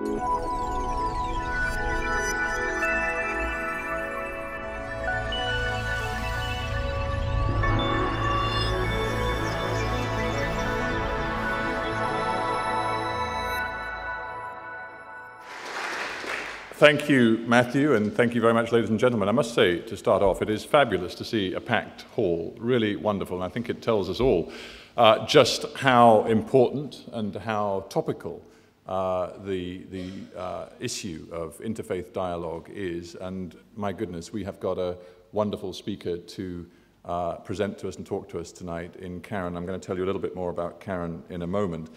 Thank you, Matthew, and thank you very much, ladies and gentlemen. I must say, to start off, it is fabulous to see a packed hall, really wonderful, and I think it tells us all just how important and how topical the issue of interfaith dialogue is, and my goodness, we have got a wonderful speaker to present to us and talk to us tonight in Karen. I'm going to tell you a little bit more about Karen in a moment.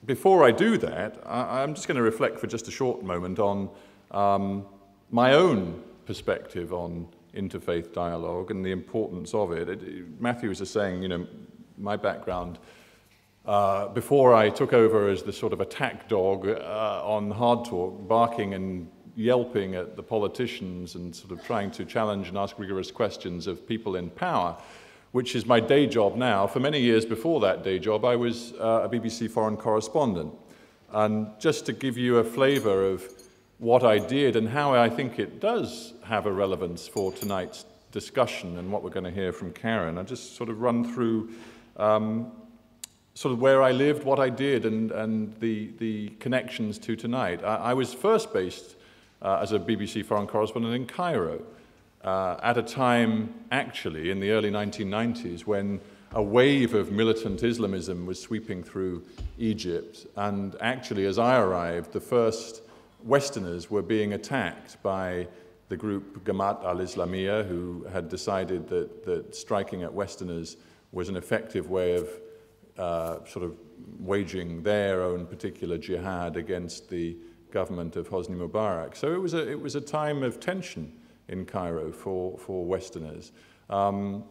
Before I do that, I'm just going to reflect for just a short moment on my own perspective on interfaith dialogue and the importance of it. Matthew was just saying, you know, my background, before I took over as the sort of attack dog on HARDtalk, barking and yelping at the politicians and sort of trying to challenge and ask rigorous questions of people in power, which is my day job now. For many years before that day job, I was a BBC foreign correspondent. And just to give you a flavor of what I did and how I think it does have a relevance for tonight's discussion and what we're going to hear from Karen, I'll just sort of run through sort of where I lived, what I did, and the connections to tonight. I was first based as a BBC foreign correspondent in Cairo, at a time, actually, in the early 1990s, when a wave of militant Islamism was sweeping through Egypt. And actually, as I arrived, the first Westerners were being attacked by the group Jamaat al-Islamiyah, who had decided that striking at Westerners was an effective way of sort of waging their own particular jihad against the government of Hosni Mubarak. So it was a time of tension in Cairo for Westerners. And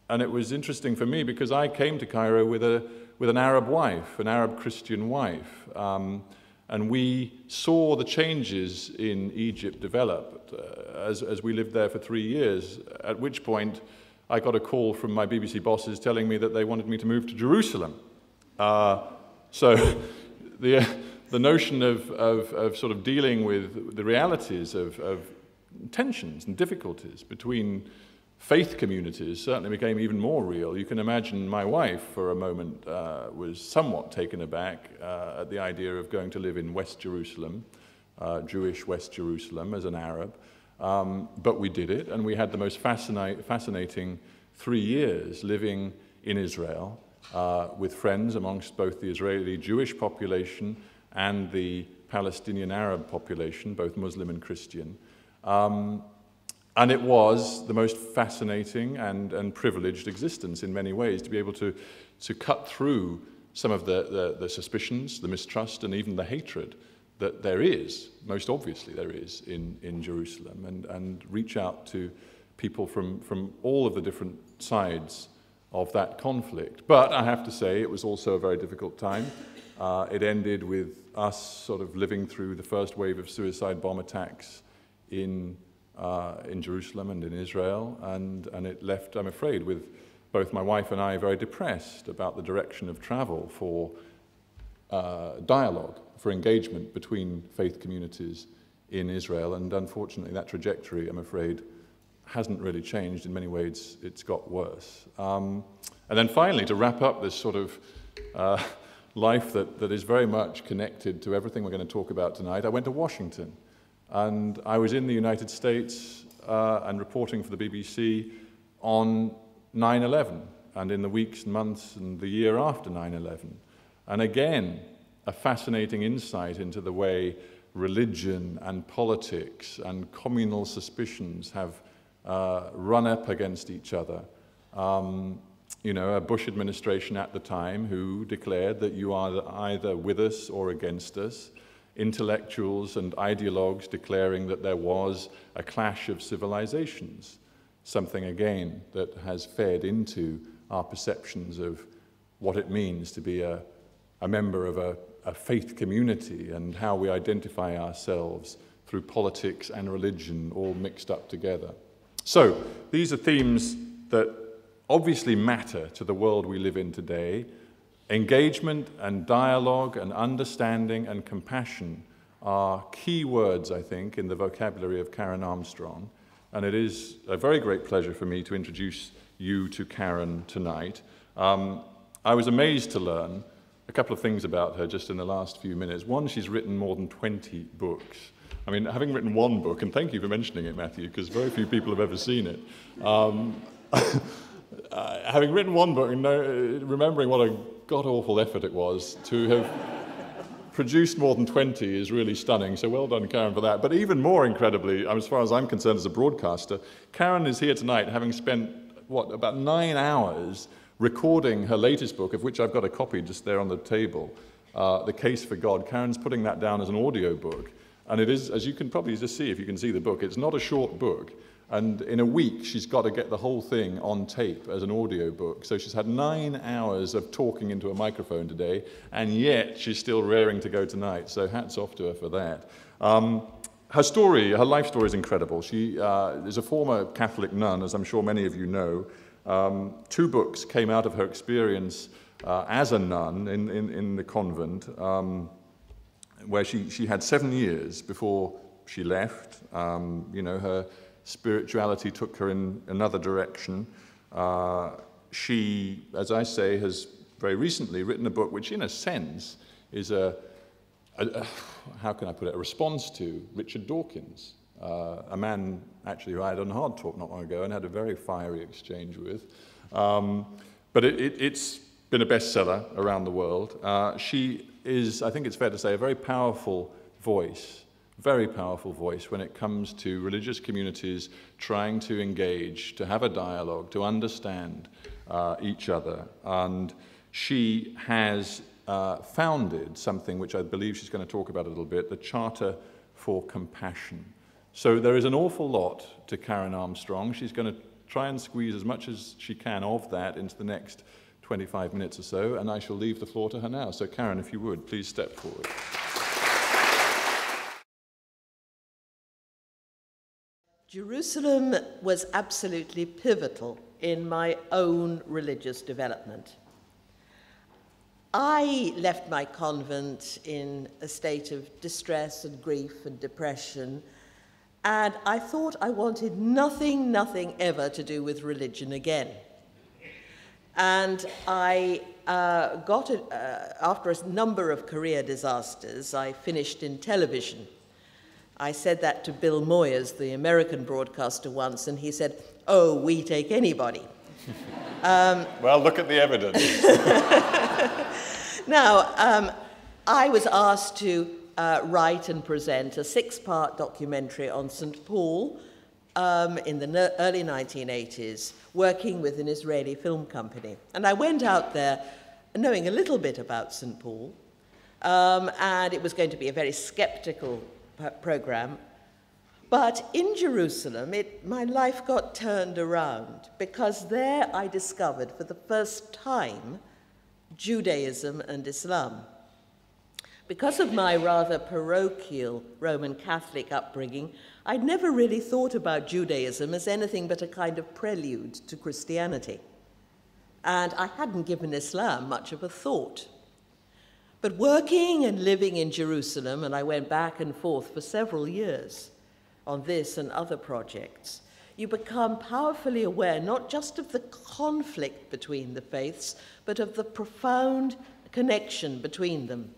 it was interesting for me because I came to Cairo with an Arab wife, an Arab Christian wife. And we saw the changes in Egypt develop as we lived there for 3 years, at which point I got a call from my BBC bosses telling me that they wanted me to move to Jerusalem. So the notion of sort of dealing with the realities of tensions and difficulties between faith communities certainly became even more real. You can imagine my wife, for a moment, was somewhat taken aback at the idea of going to live in West Jerusalem, Jewish West Jerusalem, as an Arab. But we did it, and we had the most fascinating 3 years living in Israel with friends amongst both the Israeli Jewish population and the Palestinian Arab population, both Muslim and Christian. And it was the most fascinating and privileged existence in many ways to be able to cut through some of the suspicions, the mistrust, and even the hatred that there is, most obviously there is, in Jerusalem, and reach out to people from all of the different sides of that conflict. But I have to say, it was also a very difficult time. It ended with us sort of living through the first wave of suicide bomb attacks in Jerusalem and in Israel, and it left, I'm afraid, with both my wife and I very depressed about the direction of travel for dialogue, for engagement between faith communities in Israel, and unfortunately that trajectory, I'm afraid, hasn't really changed. In many ways, it's got worse. And then finally, to wrap up this sort of life that is very much connected to everything we're going to talk about tonight, I went to Washington. And I was in the United States and reporting for the BBC on 9/11 and in the weeks and months and the year after 9/11. And again, a fascinating insight into the way religion and politics and communal suspicions have run up against each other. You know, a Bush administration at the time who declared that you are either with us or against us. Intellectuals and ideologues declaring that there was a clash of civilizations, something again that has fed into our perceptions of what it means to be a member of a faith community and how we identify ourselves through politics and religion all mixed up together. So these are themes that obviously matter to the world we live in today, Engagement and dialogue and understanding and compassion are key words, I think, in the vocabulary of Karen Armstrong. And it is a very great pleasure for me to introduce you to Karen tonight. I was amazed to learn a couple of things about her just in the last few minutes. One, she's written more than 20 books. I mean, having written one book, and thank you for mentioning it, Matthew, because very few people have ever seen it. Having written one book and remembering what a god-awful effort it was to have produced more than 20 is really stunning, so well done, Karen, for that. But even more incredibly, as far as I'm concerned as a broadcaster, Karen is here tonight having spent, about 9 hours recording her latest book, of which I've got a copy just there on the table, The Case for God. Karen's putting that down as an audio book, and it is, as you can probably just see if you can see the book, it's not a short book. And in a week, she's got to get the whole thing on tape as an audio book. So she's had 9 hours of talking into a microphone today, and yet she's still raring to go tonight. So hats off to her for that. Her story, her life story is incredible. She is a former Catholic nun, as I'm sure many of you know. 2 books came out of her experience as a nun in the convent, where she had 7 years before she left. Her spirituality took her in another direction. She, as I say, has very recently written a book which, in a sense, is how can I put it, a response to Richard Dawkins, a man actually who I had on HARDtalk not long ago and had a very fiery exchange with. But it's been a bestseller around the world. She is, I think it's fair to say, a very powerful voice when it comes to religious communities trying to engage, to have a dialogue, to understand each other. And she has founded something which I believe she's going to talk about a little bit, the Charter for Compassion. So there is an awful lot to Karen Armstrong. She's going to try and squeeze as much as she can of that into the next 25 minutes or so, and I shall leave the floor to her now. So Karen, if you would, please step forward. Jerusalem was absolutely pivotal in my own religious development. I left my convent in a state of distress and grief and depression, and I thought I wanted nothing ever to do with religion again. And I after a number of career disasters, I finished in television. I said that to Bill Moyers, the American broadcaster, once, and he said, "Oh, we take anybody." Well, look at the evidence. Now, I was asked to write and present a 6-part documentary on St. Paul in the early 1980s, working with an Israeli film company. And I went out there knowing a little bit about St. Paul, and it was going to be a very skeptical program. But in Jerusalem, my life got turned around, because there I discovered for the first time Judaism and Islam. Because of my rather parochial Roman Catholic upbringing, I'd never really thought about Judaism as anything but a kind of prelude to Christianity. And I hadn't given Islam much of a thought. But working and living in Jerusalem, and I went back and forth for several years on this and other projects, you become powerfully aware not just of the conflict between the faiths, but of the profound connection between them.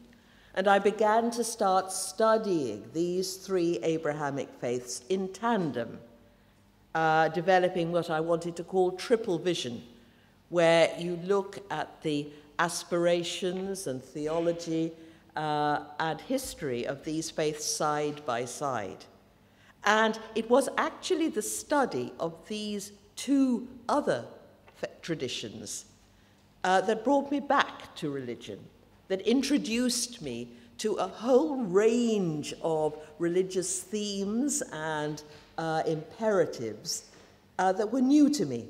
And I began to start studying these 3 Abrahamic faiths in tandem, developing what I wanted to call triple vision, where you look at the aspirations and theology and history of these faiths side by side. And it was actually the study of these 2 other traditions that brought me back to religion, that introduced me to a whole range of religious themes and imperatives that were new to me.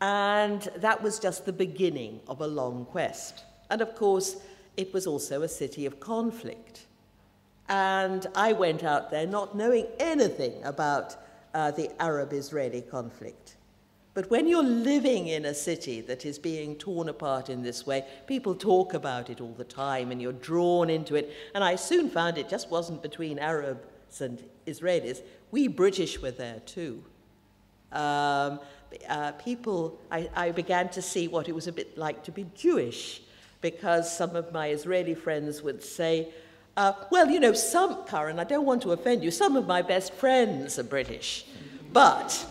And that was just the beginning of a long quest. And of course, it was also a city of conflict. And I went out there not knowing anything about the Arab-Israeli conflict. But when you're living in a city that is being torn apart in this way, people talk about it all the time and you're drawn into it. And I soon found it just wasn't between Arabs and Israelis. We British were there too. I began to see what it was a bit like to be Jewish, because some of my Israeli friends would say, well, you know, Karen, I don't want to offend you, some of my best friends are British, but...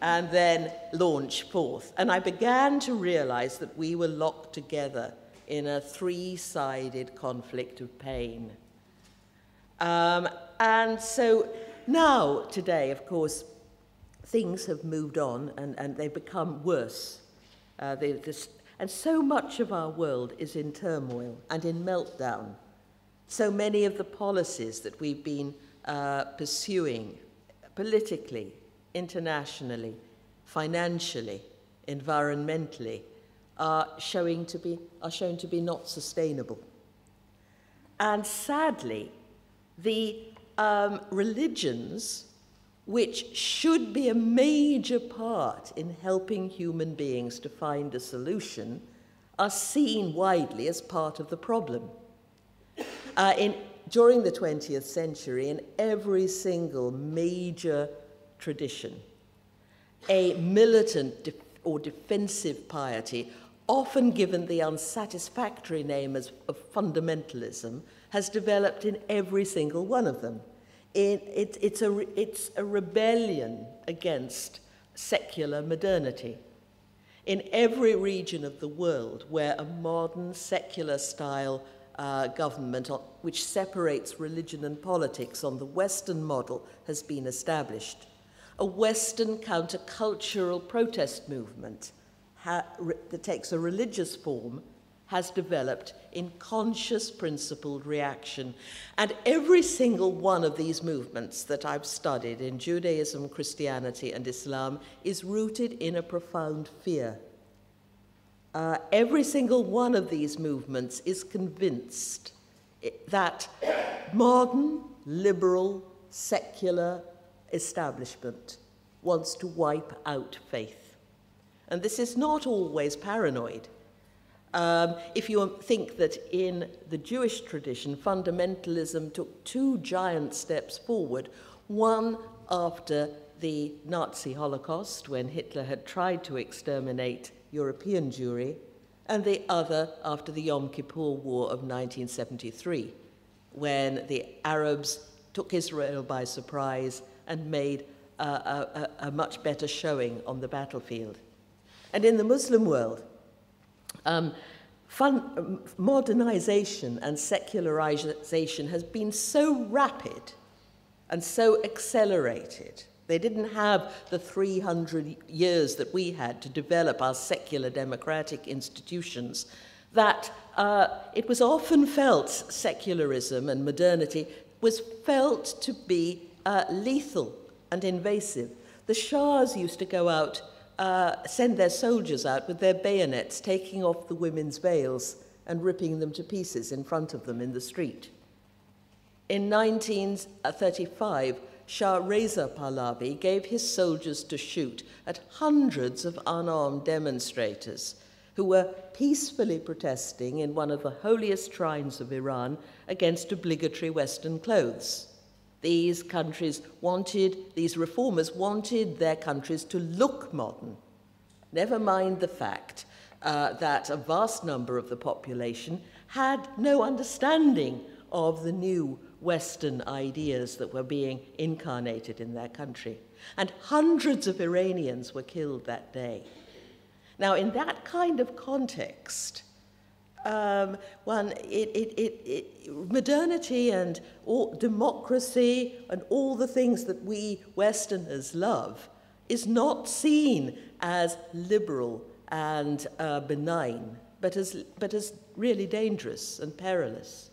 and then launch forth. And I began to realize that we were locked together in a three-sided conflict of pain. And so now, today, of course, things have moved on and they've become worse. And so much of our world is in turmoil and in meltdown. So many of the policies that we've been pursuing politically, internationally, financially, environmentally, are shown to be not sustainable. And sadly, the religions, which should be a major part in helping human beings to find a solution, are seen widely as part of the problem. During the 20th century, in every single major tradition, a militant or defensive piety, often given the unsatisfactory name of fundamentalism, has developed in every single one of them. It's a rebellion against secular modernity. In every region of the world where a modern secular style government which separates religion and politics on the Western model has been established, a Western countercultural protest movement that takes a religious form has developed in conscious, principled reaction. And every single one of these movements that I've studied in Judaism, Christianity, and Islam is rooted in a profound fear. Every single one of these movements is convinced that modern, liberal, secular establishment wants to wipe out faith. And this is not always paranoid. If you think that in the Jewish tradition, fundamentalism took two giant steps forward, one after the Nazi Holocaust, when Hitler had tried to exterminate European Jewry, and the other after the Yom Kippur War of 1973, when the Arabs took Israel by surprise and made a much better showing on the battlefield. And in the Muslim world, modernization and secularization has been so rapid and so accelerated. They didn't have the 300 years that we had to develop our secular democratic institutions, that it was often felt, secularism and modernity was felt to be lethal and invasive. The Shahs used to go out, send their soldiers out with their bayonets, taking off the women's veils and ripping them to pieces in front of them in the street. In 1935, Shah Reza Pahlavi gave his soldiers to shoot at hundreds of unarmed demonstrators who were peacefully protesting in one of the holiest shrines of Iran against obligatory Western clothes. These reformers wanted their countries to look modern. Never mind the fact that a vast number of the population had no understanding of the new Western ideas that were being incarnated in their country. And hundreds of Iranians were killed that day. Now, in that kind of context, modernity and democracy and all the things that we Westerners love is not seen as liberal and benign, but as really dangerous and perilous.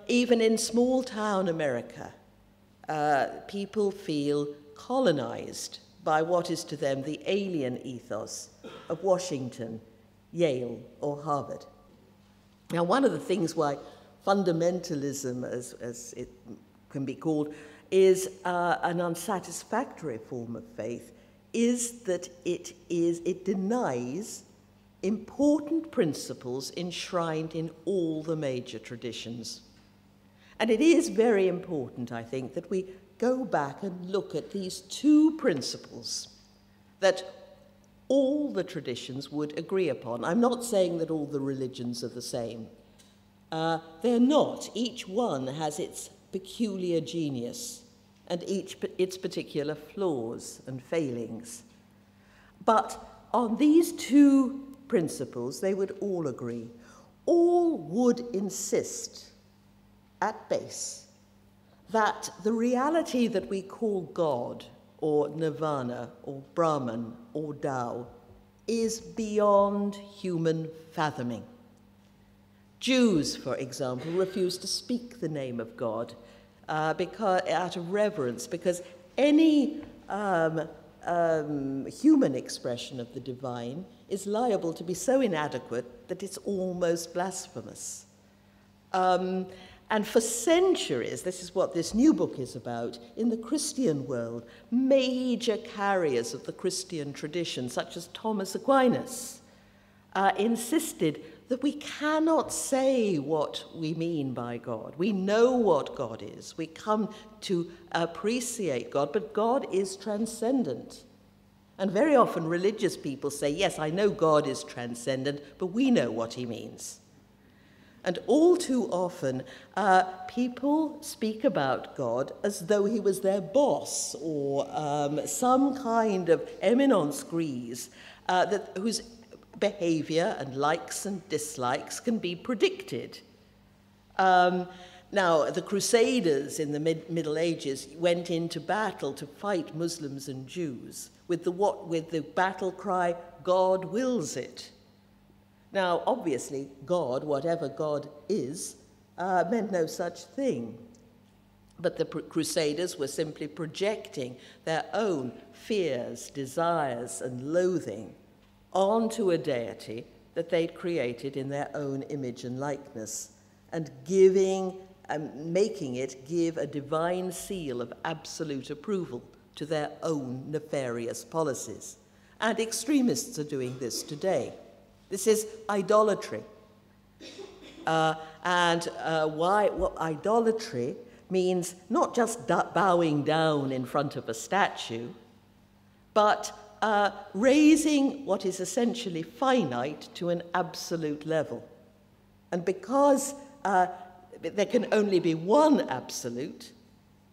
Even in small-town America, people feel colonized by what is to them the alien ethos of Washington, Yale, or Harvard. Now, one of the things why fundamentalism, as it can be called, is an unsatisfactory form of faith is that it denies important principles enshrined in all the major traditions. And it is very important, I think, that we go back and look at these two principles that all the traditions would agree upon. I'm not saying that all the religions are the same. They're not. Each one has its peculiar genius and its particular flaws and failings. But on these two principles, they would all agree. All would insist, at base, that the reality that we call God, or nirvana, or Brahman, or Tao, is beyond human fathoming. Jews, for example, refuse to speak the name of God out of reverence, because any human expression of the divine is liable to be so inadequate that it's almost blasphemous. And for centuries, this is what this new book is about, in the Christian world, major carriers of the Christian tradition, such as Thomas Aquinas, insisted that we cannot say what we mean by God. We know what God is. We come to appreciate God, but God is transcendent. And very often religious people say, yes, I know God is transcendent, but we know what he means. And all too often, people speak about God as though he was their boss or some kind of eminence grise whose behavior and likes and dislikes can be predicted. Now, the Crusaders in the Middle Ages went into battle to fight Muslims and Jews with the battle cry, God wills it. Now, obviously, God, whatever God is, meant no such thing. But the Crusaders were simply projecting their own fears, desires, and loathing onto a deity that they'd created in their own image and likeness, and making it give a divine seal of absolute approval to their own nefarious policies. And extremists are doing this today. This is idolatry. Idolatry means not just bowing down in front of a statue, but raising what is essentially finite to an absolute level. And because there can only be one absolute,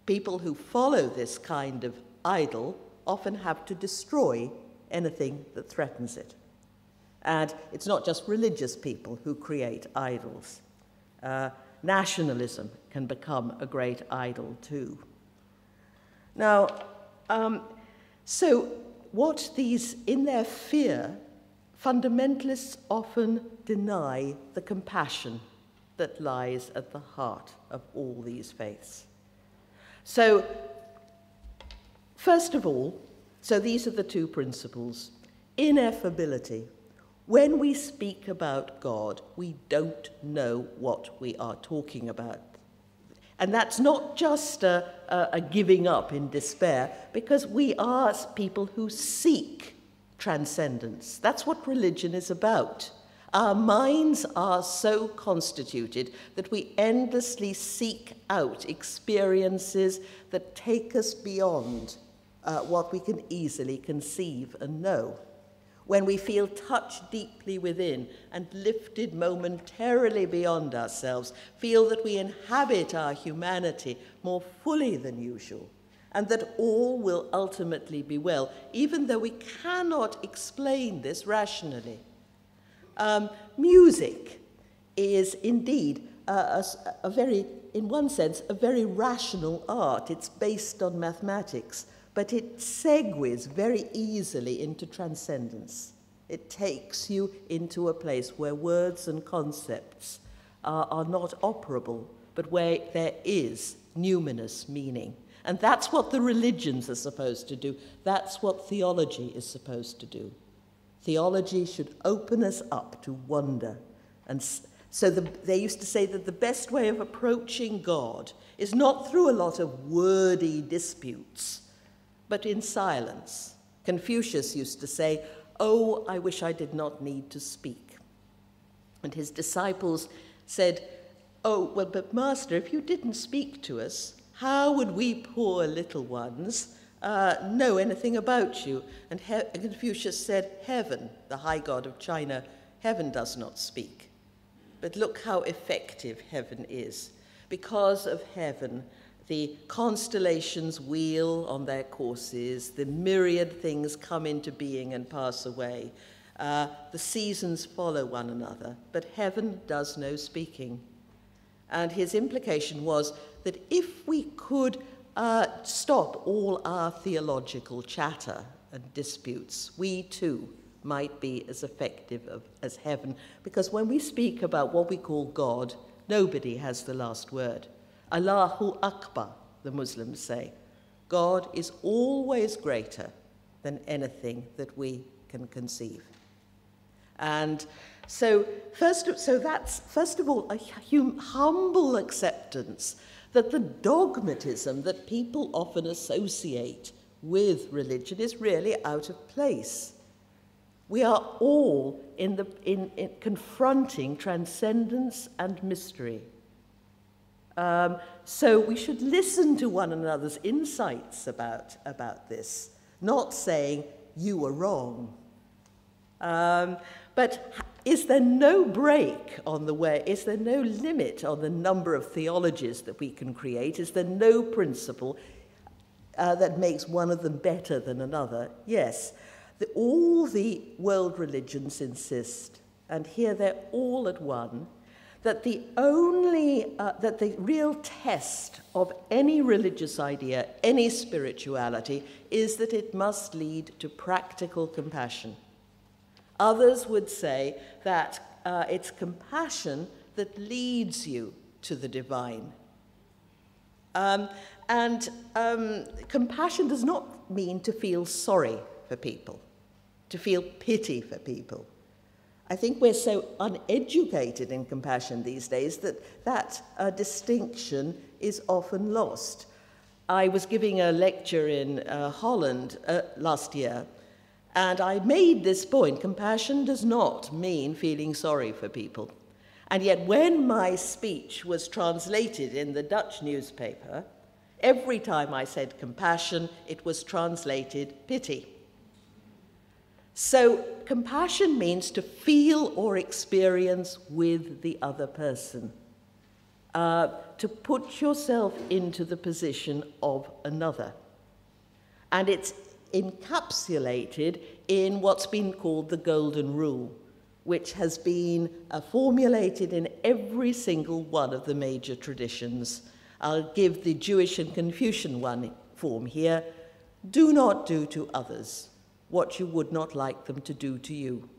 people who follow this kind of idol often have to destroy anything that threatens it. And it's not just religious people who create idols. Nationalism can become a great idol too. Now, so what in their fear, fundamentalists often deny the compassion that lies at the heart of all these faiths. So, first of all, these are the two principles. Ineffability. When we speak about God, we don't know what we are talking about. And that's not just a giving up in despair, because we are people who seek transcendence. That's what religion is about. Our minds are so constituted that we endlessly seek out experiences that take us beyond what we can easily conceive and know. When we feel touched deeply within and lifted momentarily beyond ourselves, feel that we inhabit our humanity more fully than usual, and that all will ultimately be well, even though we cannot explain this rationally. Music is indeed in one sense, a very rational art. It's based on mathematics, but it segues very easily into transcendence. It takes you into a place where words and concepts are not operable, but where there is numinous meaning. And that's what the religions are supposed to do. That's what theology is supposed to do. Theology should open us up to wonder. And so they used to say that the best way of approaching God is not through a lot of wordy disputes, but in silence, Confucius used to say, "Oh, I wish I did not need to speak." And his disciples said, "Oh, well, but Master, if you didn't speak to us, how would we poor little ones know anything about you?" And Confucius said, "Heaven, the high god of China, heaven does not speak. But look how effective heaven is. Because of heaven, the constellations wheel on their courses, the myriad things come into being and pass away. The seasons follow one another, but heaven does no speaking." And his implication was that if we could stop all our theological chatter and disputes, we too might be as effective as heaven. Because when we speak about what we call God, nobody has the last word. Allahu Akbar, the Muslims say. God is always greater than anything that we can conceive. And so that's, first of all, a humble acceptance that the dogmatism that people often associate with religion is really out of place. We are all in confronting transcendence and mystery. So we should listen to one another's insights about this, not saying, "You were wrong." But is there no break on the way? Is there no limit on the number of theologies that we can create? Is there no principle that makes one of them better than another? Yes. All the world religions insist, and here they're all at one, that the real test of any religious idea, any spirituality, is that it must lead to practical compassion. Others would say that it's compassion that leads you to the divine. Compassion does not mean to feel sorry for people, to feel pity for people. I think we're so uneducated in compassion these days that distinction is often lost. I was giving a lecture in Holland last year, and I made this point: compassion does not mean feeling sorry for people. And yet when my speech was translated in the Dutch newspaper, every time I said compassion, it was translated pity. So compassion means to feel or experience with the other person, to put yourself into the position of another. And it's encapsulated in what's been called the Golden Rule, which has been formulated in every single one of the major traditions. I'll give the Jewish and Confucian one form here. Do not do to others what you would not like them to do to you.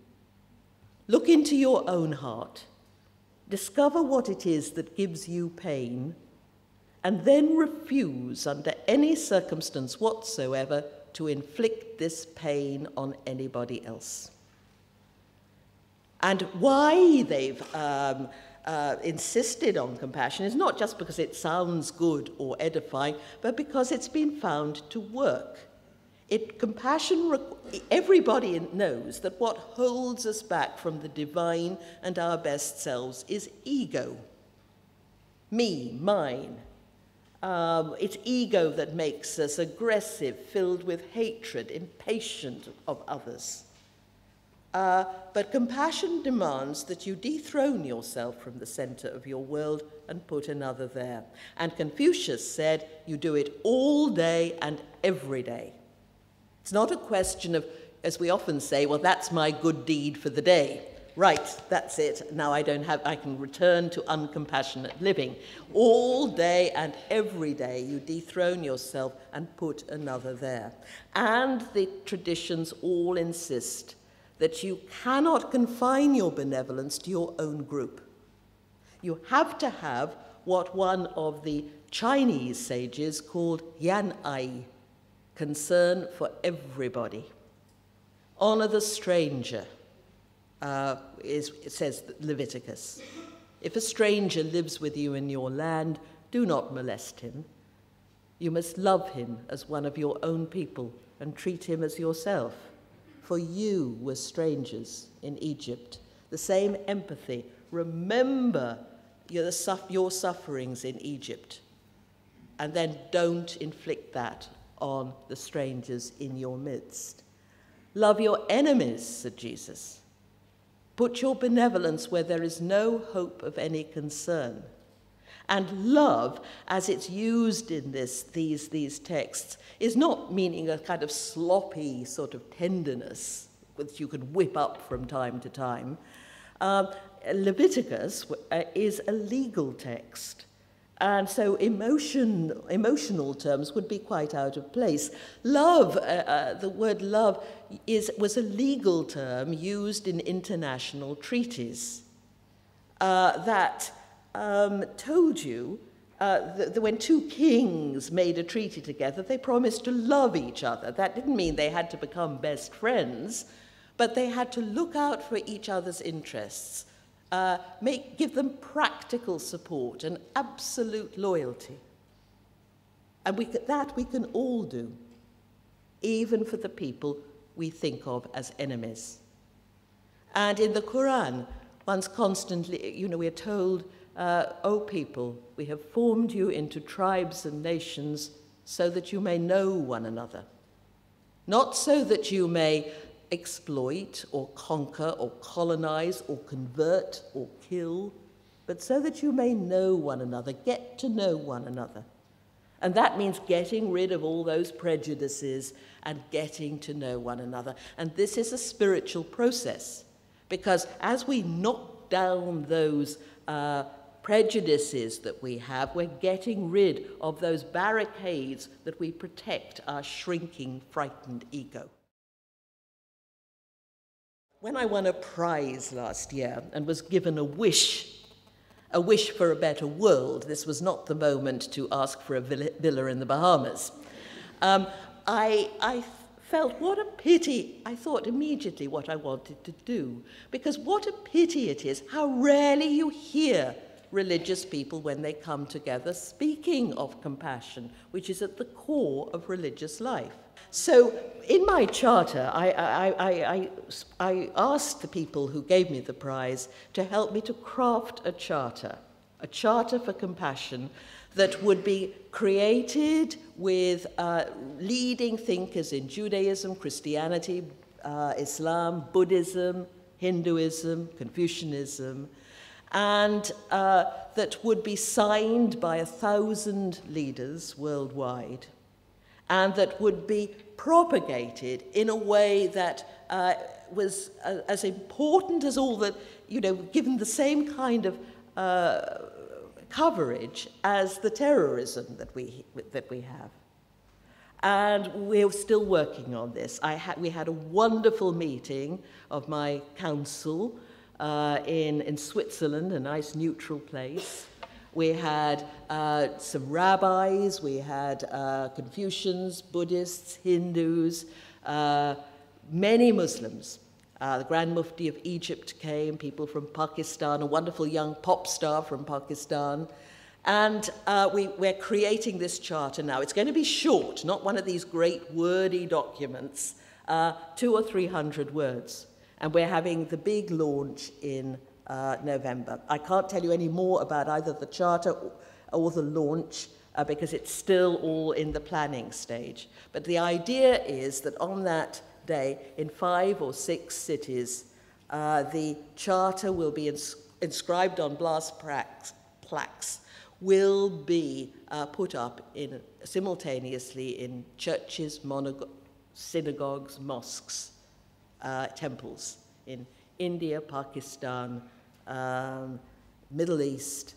Look into your own heart, discover what it is that gives you pain, and then refuse under any circumstance whatsoever to inflict this pain on anybody else. And why they've insisted on compassion is not just because it sounds good or edifying, but because it's been found to work. Everybody knows that what holds us back from the divine and our best selves is ego. Me, mine. It's ego that makes us aggressive, filled with hatred, impatient of others. But compassion demands that you dethrone yourself from the center of your world and put another there. And Confucius said, you do it all day and every day. It's not a question of, as we often say, well, that's my good deed for the day. Right, that's it. Now I can return to uncompassionate living. All day and every day you dethrone yourself and put another there. And the traditions all insist that you cannot confine your benevolence to your own group. You have to have what one of the Chinese sages called yan ai, concern for everybody. Honor the stranger, it says You must love him as one of your own people and treat him as yourself. For you were strangers in Egypt. The same empathy. Remember your sufferings in Egypt. And then don't inflict that on the strangers in your midst. Love your enemies, said Jesus. Put your benevolence where there is no hope of any concern. And love, as it's used in these texts, is not meaning a kind of sloppy sort of tenderness which you could whip up from time to time. Leviticus is a legal text, and so emotional terms would be quite out of place. Love, the word love, was a legal term used in international treaties that told you that when two kings made a treaty together, they promised to love each other. That didn't mean they had to become best friends, but they had to look out for each other's interests, give them practical support and absolute loyalty. And that we can all do, even for the people we think of as enemies. And in the Quran, one's constantly, we're told, O people, we have formed you into tribes and nations so that you may know one another. Not so that you may exploit or conquer or colonize or convert or kill, but so that you may know one another, get to know one another. And that means getting rid of all those prejudices and getting to know one another. And this is a spiritual process, because as we knock down those prejudices that we have, we're getting rid of those barricades that we protect our shrinking, frightened ego. When I won a prize last year and was given a wish for a better world, this was not the moment to ask for a villa in the Bahamas. I felt what a pity. I thought immediately what I wanted to do, because what a pity it is how rarely you hear religious people when they come together speaking of compassion, which is at the core of religious life. So in my charter, I asked the people who gave me the prize to help me to craft a charter for compassion that would be created with leading thinkers in Judaism, Christianity, Islam, Buddhism, Hinduism, Confucianism, and that would be signed by 1,000 leaders worldwide, and that would be propagated in a way that was as important as all that, given the same kind of coverage as the terrorism that we have. And we're still working on this. We had a wonderful meeting of my council in Switzerland, a nice neutral place. We had some rabbis, we had Confucians, Buddhists, Hindus, many Muslims. The Grand Mufti of Egypt came, people from Pakistan, a wonderful young pop star from Pakistan. And we're creating this charter now. It's going to be short, not one of these great wordy documents, 200 or 300 words. And we're having the big launch in November. I can't tell you any more about either the charter or the launch because it's still all in the planning stage. But the idea is that on that day, in 5 or 6 cities, the charter will be inscribed on glass plaques, will be put up simultaneously in churches, synagogues, mosques, temples in India, Pakistan, Middle East,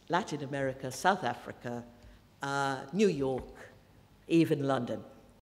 Latin America, South Africa, New York, even London.